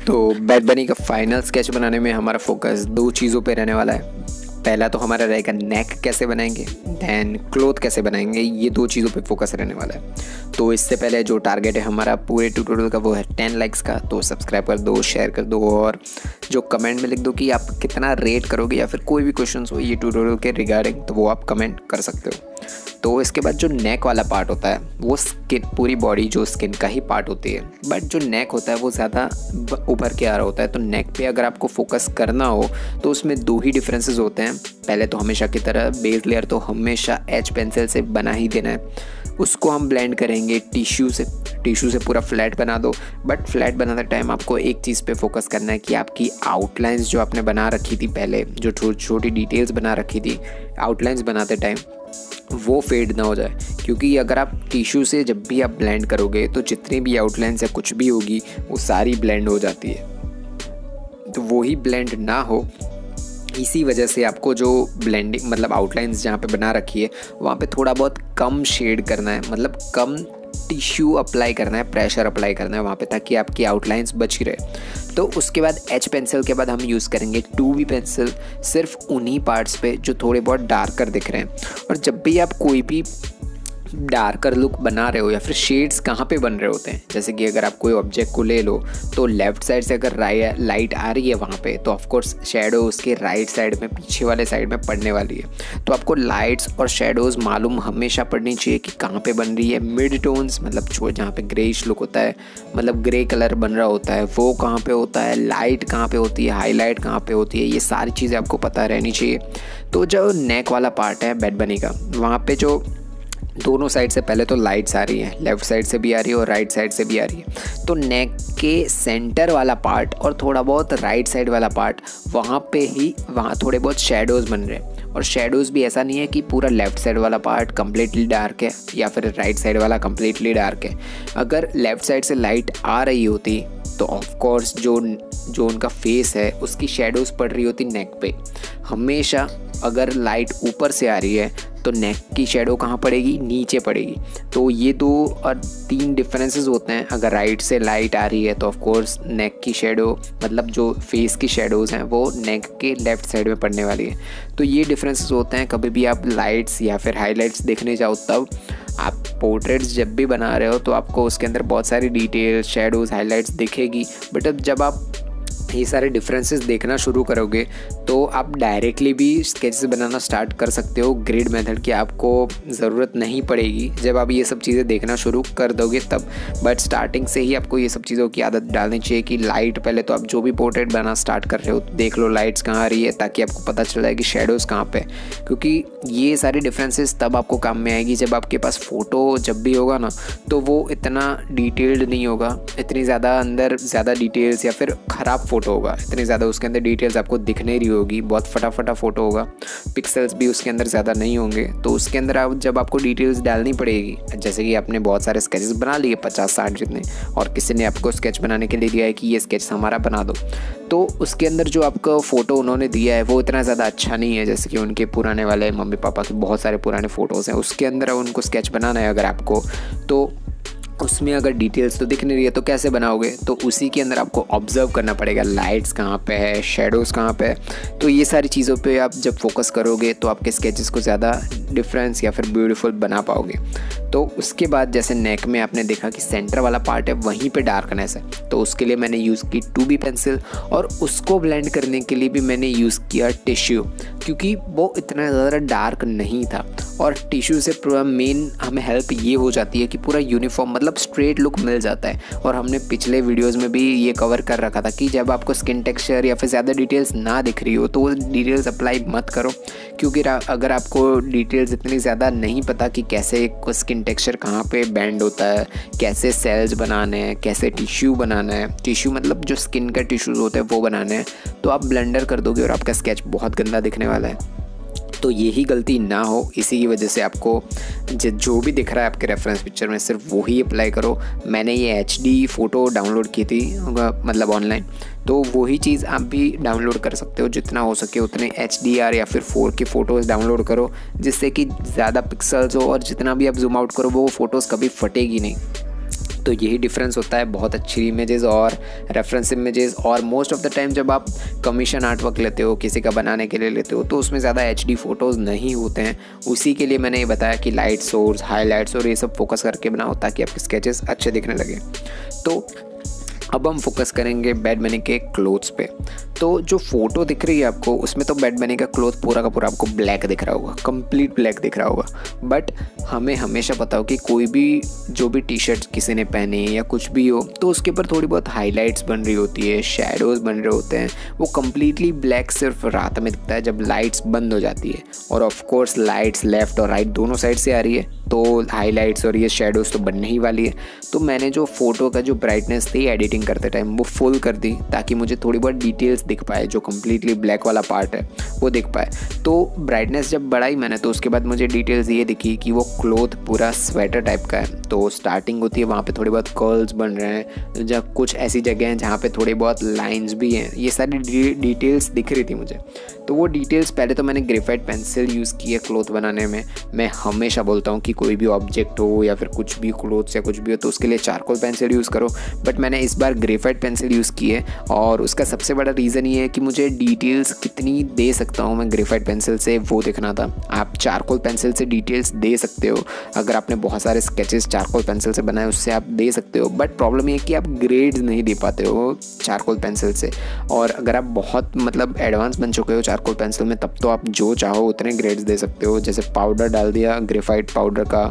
तो बैड बनी का फाइनल स्केच बनाने में हमारा फोकस दो चीज़ों पे रहने वाला है। पहला तो हमारा रहेगा नेक कैसे बनाएंगे, देन क्लोथ कैसे बनाएंगे, ये दो चीज़ों पे फोकस रहने वाला है। तो इससे पहले जो टारगेट है हमारा पूरे ट्यूटोरियल का वो है 10 लाइक्स का। तो सब्सक्राइब कर दो, शेयर कर दो और जो कमेंट में लिख दो कि आप कितना रेट करोगे या फिर कोई भी क्वेश्चन हो ये ट्यूटोरियल के रिगार्डिंग, तो वो आप कमेंट कर सकते हो। तो इसके बाद जो नेक वाला पार्ट होता है वो स्किन, पूरी बॉडी जो स्किन का ही पार्ट होती है, बट जो नेक होता है वो ज़्यादा उभर के आ रहा होता है। तो नेक पे अगर आपको फोकस करना हो तो उसमें दो ही डिफरेंसेस होते हैं। पहले तो हमेशा की तरह बेस लेयर तो हमेशा एच पेंसिल से बना ही देना है, उसको हम ब्लेंड करेंगे टिश्यू से पूरा फ्लैट बना दो। बट फ्लैट बनाते टाइम आपको एक चीज़ पे फोकस करना है कि आपकी आउटलाइंस जो आपने बना रखी थी पहले, जो छोटी छोटी डिटेल्स बना रखी थी आउटलाइंस बनाते टाइम, वो फेड ना हो जाए। क्योंकि अगर आप टिश्यू से जब भी आप ब्लेंड करोगे तो जितनी भी आउटलाइंस या कुछ भी होगी वो सारी ब्लेंड हो जाती है। तो वो ही ब्लेंड ना हो, इसी वजह से आपको जो ब्लेंडिंग मतलब आउटलाइंस जहाँ पे बना रखी है वहाँ पे थोड़ा बहुत कम शेड करना है, मतलब कम टिश्यू अप्लाई करना है, प्रेशर अप्लाई करना है वहाँ पे, ताकि आपकी आउटलाइंस बची रहे। तो उसके बाद एच पेंसिल के बाद हम यूज़ करेंगे 2B पेंसिल, सिर्फ उन्हीं पार्ट्स पे जो थोड़े बहुत डार्कर दिख रहे हैं। और जब भी आप कोई भी डार्कर लुक बना रहे हो या फिर शेड्स कहाँ पे बन रहे होते हैं, जैसे कि अगर आप कोई ऑब्जेक्ट को ले लो तो लेफ़्ट साइड से अगर लाइट आ रही है वहाँ पे, तो ऑफकोर्स शेडो उसके राइट साइड में, पीछे वाले साइड में पड़ने वाली है। तो आपको लाइट्स और शेडोज़ मालूम हमेशा पड़नी चाहिए कि कहाँ पे बन रही है। मिड टोन्स मतलब जहाँ पे ग्रेइश लुक होता है, मतलब ग्रे कलर बन रहा होता है, वो कहाँ पे होता है, लाइट कहाँ पे होती है, हाईलाइट कहाँ पे होती है, ये सारी चीज़ें आपको पता रहनी चाहिए। तो जो नेक वाला पार्ट है बैड बनी का, वहाँ पे जो दोनों साइड से पहले तो लाइट्स आ रही हैं, लेफ़्ट साइड से भी आ रही है और राइट साइड से भी आ रही है। तो नेक के सेंटर वाला पार्ट और थोड़ा बहुत राइट साइड वाला पार्ट, वहाँ थोड़े बहुत शेडोज़ बन रहे हैं। और शेडोज़ भी ऐसा नहीं है कि पूरा लेफ़्ट साइड वाला पार्ट कम्प्लीटली डार्क है या फिर राइट साइड वाला कम्प्लीटली डार्क है। अगर लेफ़्ट साइड से लाइट आ रही होती तो ऑफकोर्स जो उनका फेस है उसकी शेडोज़ पड़ रही होती नेक पे। हमेशा अगर लाइट ऊपर से आ रही है तो नेक की शेडो कहाँ पड़ेगी, नीचे पड़ेगी। तो ये 2 और 3 डिफरेंसेस होते हैं। अगर राइट से लाइट आ रही है तो ऑफकोर्स नेक की शेडो, मतलब जो फेस की शेडोज़ हैं वो नेक के लेफ़्ट साइड में पड़ने वाली है। तो ये डिफरेंसेस होते हैं। कभी भी आप लाइट्स या फिर हाईलाइट्स देखने जाओ, तब आप पोर्ट्रेट्स जब भी बना रहे हो तो आपको उसके अंदर बहुत सारी डिटेल्स, शेडोज़, हाईलाइट्स दिखेगी। बट अब जब आप ये सारे डिफरेंसेस देखना शुरू करोगे तो आप डायरेक्टली भी स्केचेस बनाना स्टार्ट कर सकते हो। ग्रिड मेथड की आपको ज़रूरत नहीं पड़ेगी जब आप ये सब चीज़ें देखना शुरू कर दोगे तब। बट स्टार्टिंग से ही आपको ये सब चीज़ों की आदत डालनी चाहिए कि लाइट, पहले तो आप जो भी पोर्ट्रेट बनाना स्टार्ट कर रहे हो तो देख लो लाइट्स कहाँ आ रही है, ताकि आपको पता चल जाए कि शेडोज़ कहाँ पे। क्योंकि ये सारी डिफरेंसेस तब आपको काम में आएगी जब आपके पास फ़ोटो जब भी होगा ना, तो वो इतना डिटेल्ड नहीं होगा, इतनी ज़्यादा अंदर ज़्यादा डिटेल्स या फिर ख़राब फ़ोटो होगा, इतनी ज़्यादा उसके अंदर डिटेल्स आपको दिख नहीं रही होगी, बहुत फटाफटा फ़ोटो होगा, पिक्सल्स भी उसके अंदर ज़्यादा नहीं होंगे। तो उसके अंदर जब आपको डिटेल्स डालनी पड़ेगी, जैसे कि आपने बहुत सारे स्केचेस बना लिए 50-60 जितने, और किसी ने आपको स्केच बनाने के लिए दिया है कि ये स्केच हमारा बना दो, तो उसके अंदर जो आपका फ़ोटो उन्होंने दिया है वो इतना ज़्यादा अच्छा नहीं है। जैसे कि उनके पुराने वाले मम्मी पापा के बहुत सारे पुराने फ़ोटोज़ हैं, उसके अंदर उनको स्केच बनाना है अगर आपको, तो उसमें अगर डिटेल्स तो दिख नहीं रही है तो कैसे बनाओगे। तो उसी के अंदर आपको ऑब्जर्व करना पड़ेगा, लाइट्स कहाँ पे है, शेडोज़ कहाँ पे है। तो ये सारी चीज़ों पे आप जब फोकस करोगे तो आपके स्केचेस को ज़्यादा डिफरेंस या फिर ब्यूटीफुल बना पाओगे। तो उसके बाद जैसे नेक में आपने देखा कि सेंटर वाला पार्ट है वहीं पे डार्कनेस है, तो उसके लिए मैंने यूज़ की 2B पेंसिल, और उसको ब्लेंड करने के लिए भी मैंने यूज़ किया टिश्यू, क्योंकि वो इतना ज़्यादा डार्क नहीं था। और टिश्यू से पूरा मेन हमें हेल्प ये हो जाती है कि पूरा यूनिफॉर्म मतलब स्ट्रेट लुक मिल जाता है। और हमने पिछले वीडियोज़ में भी ये कवर कर रखा था कि जब आपको स्किन टेक्सचर या फिर ज़्यादा डिटेल्स ना दिख रही हो तो वो डिटेल्स अप्लाई मत करो, क्योंकि अगर आपको डिटेल्स इतनी ज़्यादा नहीं पता कि कैसे स्किन टेक्सचर कहाँ पे बैंड होता है, कैसे सेल्स बनाने हैं, कैसे टिश्यू बनाना है, टिश्यू मतलब जो स्किन का टिश्यूज़ होते हैं वो बनाने हैं, तो आप ब्लेंडर कर दोगे और आपका स्केच बहुत गंदा दिखने वाला है। तो यही गलती ना हो, इसी की वजह से आपको जो भी दिख रहा है आपके रेफरेंस पिक्चर में सिर्फ वही अप्लाई करो। मैंने ये HD फ़ोटो डाउनलोड की थी मतलब ऑनलाइन, तो वही चीज़ आप भी डाउनलोड कर सकते हो। जितना हो सके उतने HDR या फिर 4K फ़ोटोज़ डाउनलोड करो, जिससे कि ज़्यादा पिक्सल्स हो और जितना भी आप जूम आउट करो वो फ़ोटोज़ कभी फटेगी नहीं। तो यही डिफरेंस होता है बहुत अच्छी इमेजेस और रेफरेंस इमेजेस। और मोस्ट ऑफ द टाइम जब आप कमीशन आर्ट वर्क लेते हो, किसी का बनाने के लिए लेते हो, तो उसमें ज़्यादा HD फ़ोटोज़ नहीं होते हैं। उसी के लिए मैंने ये बताया कि लाइट सोर्स, हाईलाइट्स और ये सब फोकस करके बनाओ ताकि आपके स्केचेस अच्छे दिखने लगे। तो अब हम फोकस करेंगे बैड बनी के क्लोथ्स पे। तो जो फोटो दिख रही है आपको, उसमें तो बैड बनी का क्लोथ पूरा का पूरा आपको ब्लैक दिख रहा होगा, कंप्लीट ब्लैक दिख रहा होगा। बट हमें हमेशा पता हो कि कोई भी जो भी टी शर्ट किसी ने पहने या कुछ भी हो, तो उसके ऊपर थोड़ी बहुत हाईलाइट्स बन रही होती है, शैडोज़ बन रहे होते हैं। वो कंप्लीटली ब्लैक सिर्फ रात में दिखता है जब लाइट्स बंद हो जाती है। और ऑफ कोर्स लाइट्स लेफ़्ट और राइट दोनों साइड से आ रही है, तो हाईलाइट्स और ये शैडोज़ तो बनने ही वाली है। तो मैंने जो फ़ोटो का जो ब्राइटनेस थी एडिटिंग करते टाइम वो फुल कर दी ताकि मुझे थोड़ी बहुत डिटेल्स दिख पाए, जो कम्प्लीटली ब्लैक वाला पार्ट है वो दिख पाए। तो ब्राइटनेस जब बढ़ाई मैंने, तो उसके बाद मुझे डिटेल्स ये दिखी कि वो क्लोथ पूरा स्वेटर टाइप का है। तो स्टार्टिंग होती है वहाँ पे थोड़ी बहुत कर्ल्स बन रहे हैं, जब कुछ ऐसी जगह हैं जहाँ पे थोड़ी बहुत लाइंस भी हैं, ये सारी डिटेल्स दिख रही थी मुझे। तो वो डिटेल्स पहले तो मैंने ग्रेफाइट पेंसिल यूज़ की है क्लोथ बनाने में। मैं हमेशा बोलता हूँ कि कोई भी ऑब्जेक्ट हो या फिर कुछ भी क्लोथ्स या कुछ भी हो तो उसके लिए चारकोल पेंसिल यूज़ करो, बट मैंने इस बार ग्रेफाइट पेंसिल यूज़ की है। और उसका सबसे बड़ा रीज़न ये है कि मुझे डिटेल्स कितनी दे सकता हूँ मैं ग्रेफाइट पेंसिल से, वो देखना था। आप चारकोल पेंसिल से डिटेल्स दे सकते हो, अगर आपने बहुत सारे स्केचेस चारकोल पेंसिल से बनाए उससे आप दे सकते हो, बट प्रॉब्लम ये है कि आप ग्रेड्स नहीं दे पाते हो चारकोल पेंसिल से। और अगर आप बहुत मतलब एडवांस बन चुके हो चारकोल पेंसिल में, तब तो आप जो चाहो उतने ग्रेड्स दे सकते हो। जैसे पाउडर डाल दिया ग्रेफाइट पाउडर का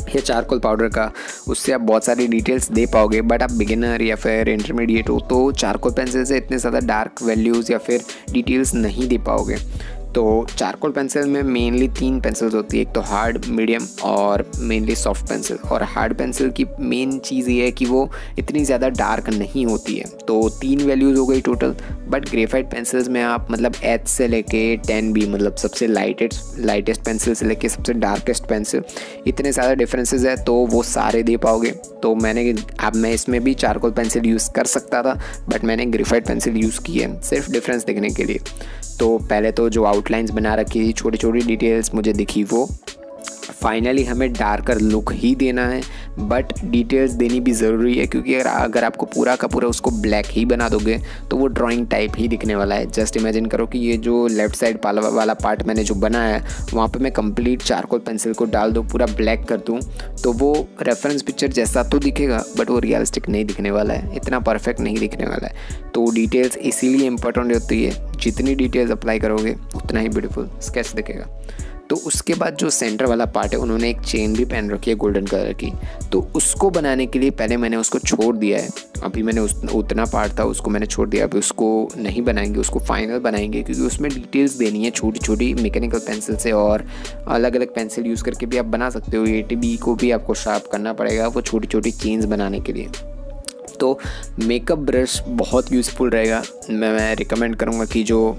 या चारकोल पाउडर का, उससे आप बहुत सारी डिटेल्स दे पाओगे। बट आप बिगिनर या फिर इंटरमीडिएट हो तो चारकोल पेंसिल से इतने ज़्यादा डार्क वैल्यूज़ या फिर डिटेल्स नहीं दे पाओगे। तो चारकोल पेंसिल में मेनली 3 पेंसिल्स होती है, एक तो हार्ड, मीडियम और मेनली सॉफ्ट पेंसिल। और हार्ड पेंसिल की मेन चीज़ ये है कि वो इतनी ज़्यादा डार्क नहीं होती है। तो 3 वैल्यूज़ हो गई टोटल। बट ग्रेफाइट पेंसिल्स में आप मतलब H से लेके 10B, मतलब सबसे लाइटेस्ट पेंसिल से लेके सबसे डार्केस्ट पेंसिल, इतने ज़्यादा डिफरेंसेस है तो वो सारे दे पाओगे। तो मैं इसमें भी चारकोल पेंसिल यूज़ कर सकता था, बट मैंने ग्रेफाइट पेंसिल यूज़ की है सिर्फ डिफरेंस देखने के लिए। तो पहले तो जो आउटलाइंस बना रखी थी, छोटी छोटी डिटेल्स मुझे दिखी, वो फाइनली हमें डार्कर लुक ही देना है, बट डिटेल्स देनी भी ज़रूरी है, क्योंकि अगर आपको पूरा का पूरा उसको ब्लैक ही बना दोगे तो वो ड्राइंग टाइप ही दिखने वाला है। जस्ट इमेजिन करो कि ये जो लेफ़्ट साइड वाला पार्ट मैंने जो बनाया है वहाँ पे मैं कंप्लीट चारकोल पेंसिल को डाल दूँ, पूरा ब्लैक कर दूँ, तो वो रेफरेंस पिक्चर जैसा तो दिखेगा बट वो रियलिस्टिक नहीं दिखने वाला है, इतना परफेक्ट नहीं दिखने वाला है। तो डिटेल्स इसीलिए इम्पोर्टेंट होती है, जितनी डिटेल्स अप्लाई करोगे उतना ही ब्यूटीफुल स्केच दिखेगा। तो उसके बाद जो सेंटर वाला पार्ट है, उन्होंने एक चेन भी पहन रखी है गोल्डन कलर की, तो उसको बनाने के लिए पहले मैंने उसको छोड़ दिया है। अभी मैंने उतना पार्ट था उसको मैंने छोड़ दिया, अभी उसको नहीं बनाएंगे, उसको फाइनल बनाएंगे, क्योंकि उसमें डिटेल्स देनी है छोटी छोटी मैकेनिकल पेंसिल से। और अलग अलग पेंसिल यूज़ करके भी आप बना सकते हो, 80B को भी आपको शार्प करना पड़ेगा वो छोटी छोटी चेन्स बनाने के लिए। तो मेकअप ब्रश बहुत यूज़फुल रहेगा। मैं रिकमेंड करूँगा कि जो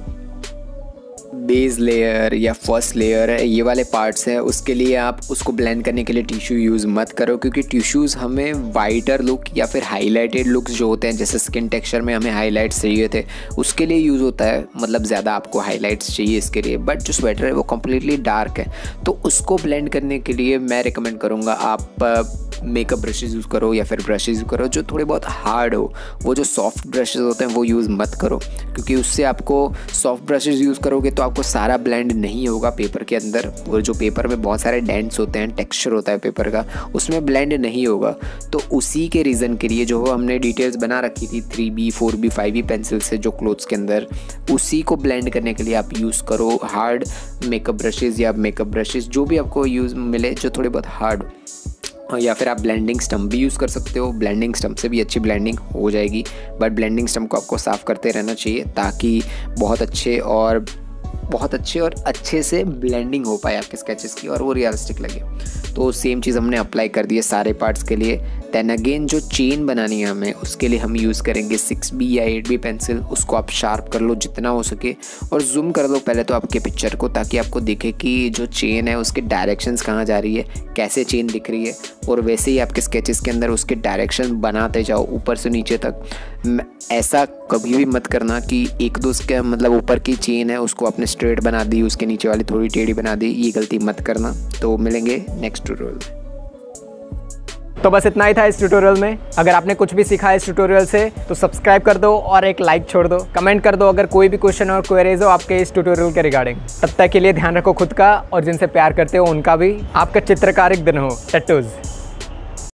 बेस लेयर या फर्स्ट लेयर है, ये वाले पार्ट्स हैं, उसके लिए आप उसको ब्लेंड करने के लिए टिश्यू यूज़ मत करो, क्योंकि टिश्यूज़ हमें वाइटर लुक या फिर हाईलाइटेड लुक्स जो होते हैं, जैसे स्किन टेक्सचर में हमें हाईलाइट्स चाहिए थे उसके लिए यूज़ होता है, मतलब ज़्यादा आपको हाईलाइट्स चाहिए इसके लिए। बट जो स्वेटर है वो कम्प्लीटली डार्क है, तो उसको ब्लेंड करने के लिए मैं रिकमेंड करूँगा आप मेकअप ब्रशेज़ यूज़ करो या फिर ब्रशेज़ यूज़ करो जो थोड़े बहुत हार्ड हो। वो जो सॉफ्ट ब्रशेज़ होते हैं वो यूज़ मत करो, क्योंकि उससे आपको सॉफ्ट ब्रशेज़ यूज़ करोगे तो आपको सारा ब्लेंड नहीं होगा पेपर के अंदर। और जो पेपर में बहुत सारे डेंट्स होते हैं, टेक्सचर होता है पेपर का, उसमें ब्लेंड नहीं होगा। तो उसी के रीज़न के लिए जो हमने डिटेल्स बना रखी थी 3B 4B 5B पेंसिल से जो क्लोथ्स के अंदर, उसी को ब्लेंड करने के लिए आप यूज़ करो हार्ड मेकअप ब्रशेज़ या मेकअप ब्रशेज़ जो भी आपको यूज़ मिले जो थोड़े बहुत हार्ड हो। या फिर आप ब्लेंडिंग स्टम्प भी यूज़ कर सकते हो, ब्लेंडिंग स्टम्प से भी अच्छी ब्लेंडिंग हो जाएगी। बट ब्लेंडिंग स्टम्प को आपको साफ़ करते रहना चाहिए ताकि बहुत अच्छे और अच्छे से ब्लेंडिंग हो पाए आपके स्केचेस की और वो रियलिस्टिक लगे। तो सेम चीज़ हमने अप्लाई कर दी है सारे पार्ट्स के लिए। देन अगेन जो चेन बनानी है हमें, उसके लिए हम यूज़ करेंगे 6B या 8B पेंसिल। उसको आप शार्प कर लो जितना हो सके और जूम कर लो पहले तो आपके पिक्चर को, ताकि आपको दिखे कि जो चेन है उसके डायरेक्शंस कहाँ जा रही है, कैसे चेन दिख रही है। और वैसे ही आपके स्केचेस के अंदर उसके डायरेक्शन बनाते जाओ ऊपर से नीचे तक। ऐसा कभी भी मत करना कि एक दो उसके मतलब ऊपर की चेन है उसको आपने स्ट्रेट बना दी, उसके नीचे वाली थोड़ी टेढ़ी बना दी, ये गलती मत करना। तो मिलेंगे नेक्स्ट ट्यूटोरियल में। तो बस इतना ही था इस ट्यूटोरियल में। अगर आपने कुछ भी सीखा इस ट्यूटोरियल से तो सब्सक्राइब कर दो और एक लाइक छोड़ दो, कमेंट कर दो अगर कोई भी क्वेश्चन और क्वेरीज हो आपके इस ट्यूटोरियल के रिगार्डिंग। तब तक के लिए ध्यान रखो खुद का और जिनसे प्यार करते हो उनका भी। आपका चित्रकारिक दिन हो। टट्टूज।